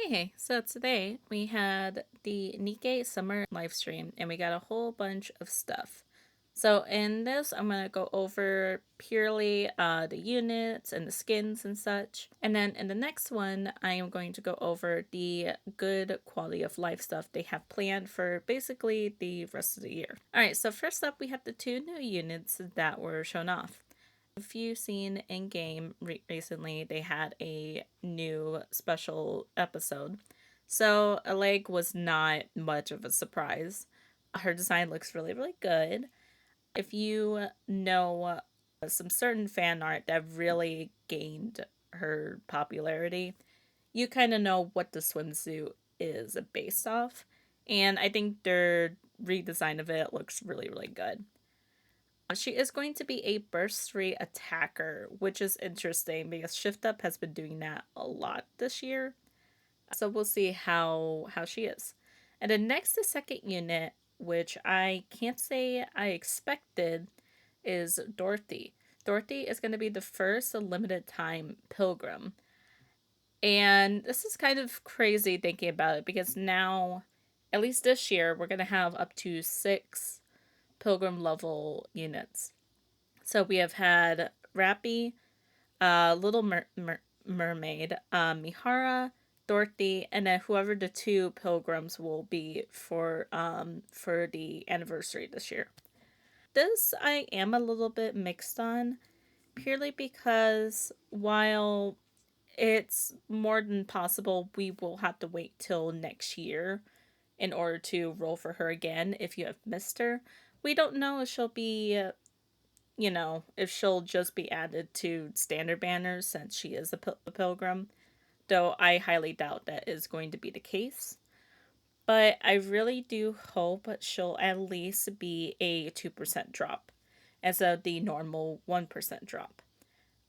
Hey, so today we had the Nikke summer live stream and we got a whole bunch of stuff. So in this, I'm going to go over purely the units and the skins and such. And then in the next one, I am going to go over the good quality of life stuff they have planned for basically the rest of the year. Alright, so first up, we have the two new units that were shown off. If you've seen in game recently, they had a new special episode. So a leg was not much of a surprise. Her design looks really, really good. If you know some certain fan art that really gained her popularity, you kind of know what the swimsuit is based off. And I think their redesign of it looks really, really good. She is going to be a burst rate attacker, which is interesting because Shift Up has been doing that a lot this year. So we'll see how she is. And then next, the second unit, which I can't say I expected, is Dorothy. Dorothy is going to be the first limited time pilgrim. And this is kind of crazy thinking about it because now, at least this year, we're going to have up to 6 pilgrim level units. So we have had Rappy, Little Mermaid, Mihara, Dorothy, and then whoever the two pilgrims will be for the anniversary this year. This I am a little bit mixed on, purely because while it's more than possible we will have to wait till next year in order to roll for her again if you have missed her. We don't know if she'll be if she'll just be added to standard banners since she is a pilgrim, though I highly doubt that is going to be the case. But I really do hope she'll at least be a 2% drop instead of the normal 1% drop,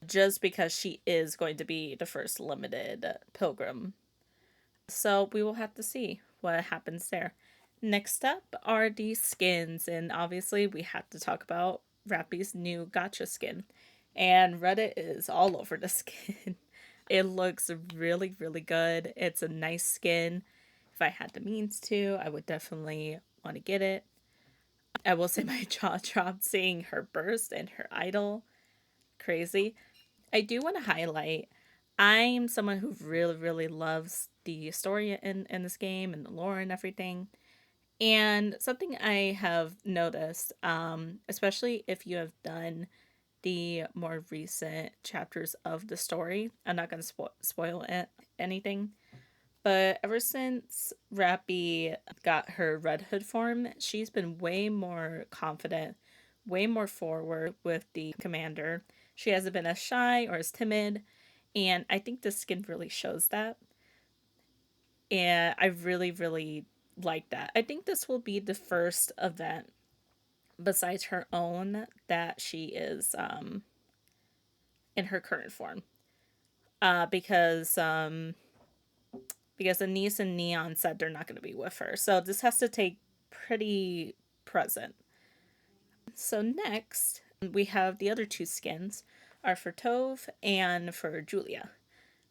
just because she is going to be the first limited pilgrim. So we will have to see what happens there. Next up are the skins, and obviously we have to talk about Rappy's new Gacha skin. And Reddit is all over the skin. It looks really, really good. It's a nice skin. If I had the means to, I would definitely want to get it. I will say my jaw dropped seeing her burst and her idol. Crazy. I do want to highlight I'm someone who really, really loves the story in this game and the lore and everything. And something I have noticed, especially if you have done the more recent chapters of the story, I'm not going to spoil anything, but ever since Rappy got her Red Hood form, she's been way more confident, way more forward with the commander. She hasn't been as shy or as timid, and I think the skin really shows that. And I really, really like that. I think this will be the first event besides her own that she is in her current form. Because Anise and Neon said they're not going to be with her. So this has to take pretty present. So next, we have the other two skins are for Tove and for Julia,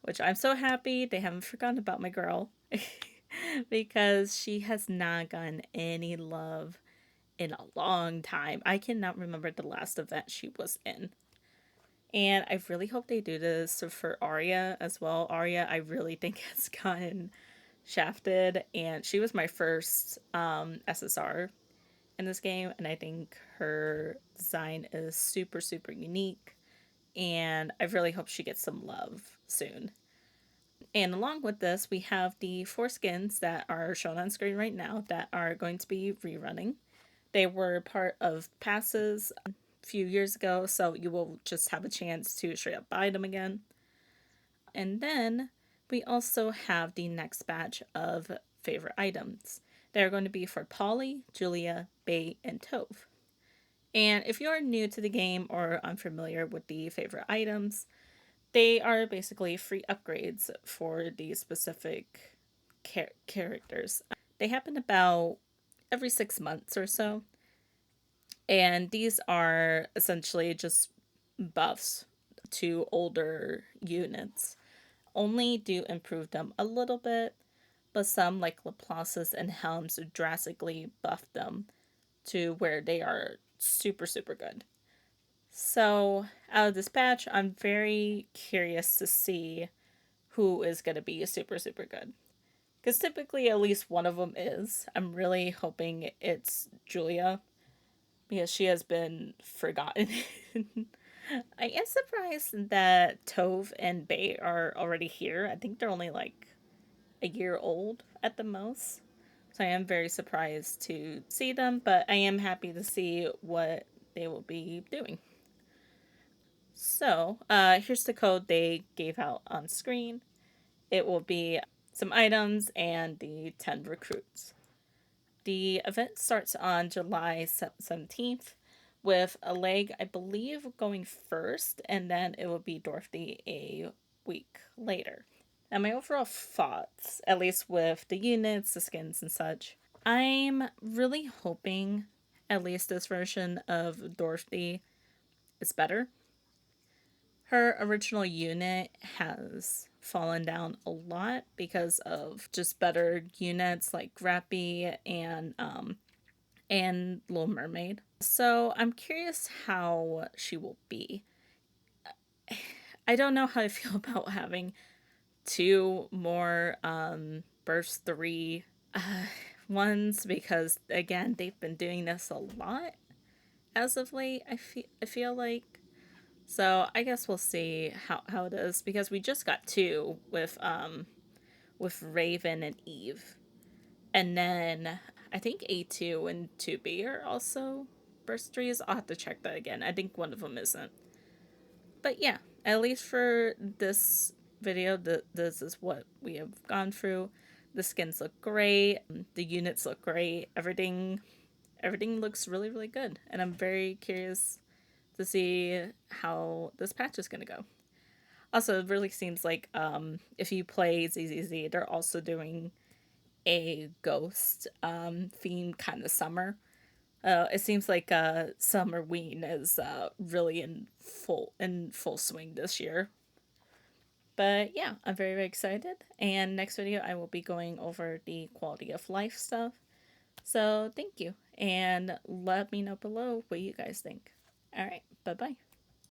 which I'm so happy they haven't forgotten about my girl because she has not gotten any love in a long time. I cannot remember the last event she was in. And I really hope they do this for Arya as well. Arya, I really think has gotten shafted, and she was my first SSR in this game, and I think her design is super, super unique, and I really hope she gets some love soon. And along with this, we have the 4 skins that are shown on screen right now that are going to be rerunning. They were part of passes a few years ago, so you will just have a chance to straight up buy them again. And then we also have the next batch of favorite items. They're going to be for Polly, Julia, Bay, and Tove. And if you're new to the game or unfamiliar with the favorite items, they are basically free upgrades for the specific characters. They happen about every 6 months or so. And these are essentially just buffs to older units. only do improve them a little bit, but some like Laplace's and Helms drastically buffed them to where they are super, super good. So, out of this batch, I'm very curious to see who is going to be super, super good. Because typically, at least one of them is. I'm really hoping it's Julia, because she has been forgotten. I am surprised that Tove and Bay are already here. I think they're only like a year old at the most. So I am very surprised to see them, but I am happy to see what they will be doing. So here's the code they gave out on screen. It will be some items and the 10 recruits. The event starts on July 17th with a leg, I believe, going first, and then it will be Dorothy a week later. Now, my overall thoughts, at least with the units, the skins, and such, I'm really hoping at least this version of Dorothy is better. Her original unit has fallen down a lot because of just better units like Grappy and Little Mermaid. So I'm curious how she will be. I don't know how I feel about having two more Burst 3 ones because again they've been doing this a lot as of late. I feel like so I guess we'll see how it is because we just got two with Raven and Eve. And then I think A2 and 2B are also burst threes. I'll have to check that again. I think one of them isn't. But yeah, at least for this video, this is what we have gone through. The skins look great. The units look great. Everything looks really, really good. And I'm very curious to see how this patch is going to go. Also, it really seems like if you play ZZZ, they're also doing a ghost theme kind of summer. It seems like summer ween is really in full swing this year. But yeah, I'm very, very excited. And next video, I will be going over the quality of life stuff. So thank you, and let me know below what you guys think. All right, bye bye.